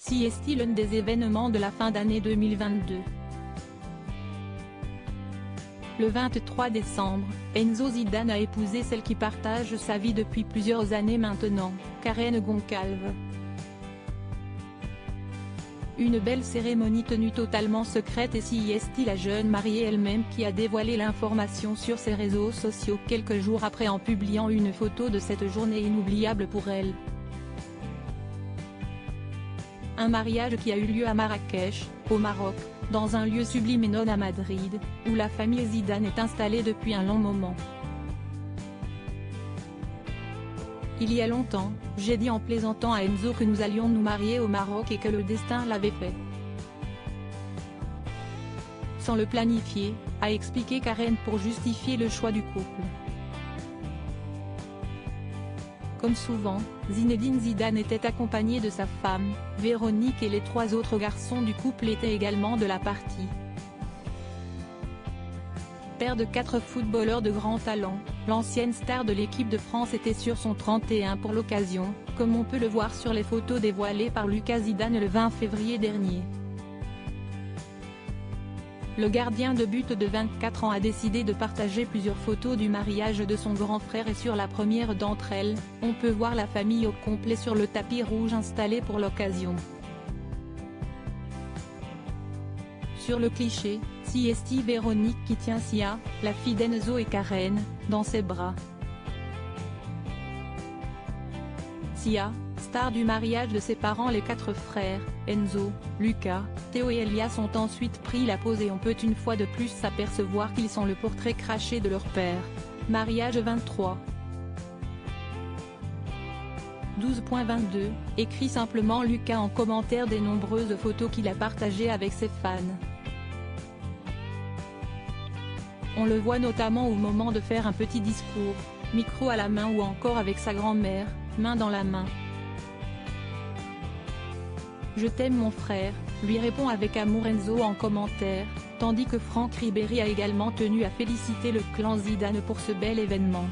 Si est-il l'un des événements de la fin d'année 2022. Le 23 décembre, Enzo Zidane a épousé celle qui partage sa vie depuis plusieurs années maintenant, Karen Goncalves. Une belle cérémonie tenue totalement secrète et si est la jeune mariée elle-même qui a dévoilé l'information sur ses réseaux sociaux quelques jours après en publiant une photo de cette journée inoubliable pour elle. Un mariage qui a eu lieu à Marrakech, au Maroc, dans un lieu sublime et non à Madrid, où la famille Zidane est installée depuis un long moment. Il y a longtemps, j'ai dit en plaisantant à Enzo que nous allions nous marier au Maroc et que le destin l'avait fait. Sans le planifier, a expliqué Karen pour justifier le choix du couple. Comme souvent, Zinedine Zidane était accompagné de sa femme, Véronique et les 3 autres garçons du couple étaient également de la partie. Père de 4 footballeurs de grand talent, l'ancienne star de l'équipe de France était sur son 31 pour l'occasion, comme on peut le voir sur les photos dévoilées par Lucas Zidane le 20 février dernier. Le gardien de but de 24 ans a décidé de partager plusieurs photos du mariage de son grand frère et sur la première d'entre elles, on peut voir la famille au complet sur le tapis rouge installé pour l'occasion. Sur le cliché, si est Véronique qui tient Sia, la fille d'Enzo et Karen, dans ses bras. Sia, star du mariage de ses parents les 4 frères, Enzo, Lucas, Théo et Elias ont ensuite pris la pose et on peut une fois de plus s'apercevoir qu'ils sont le portrait craché de leur père. Mariage 23. 12.22, écrit simplement Lucas en commentaire des nombreuses photos qu'il a partagées avec ses fans. On le voit notamment au moment de faire un petit discours, micro à la main ou encore avec sa grand-mère, main dans la main. Je t'aime mon frère, lui répond avec amour Enzo en commentaire, tandis que Franck Ribéry a également tenu à féliciter le clan Zidane pour ce bel événement.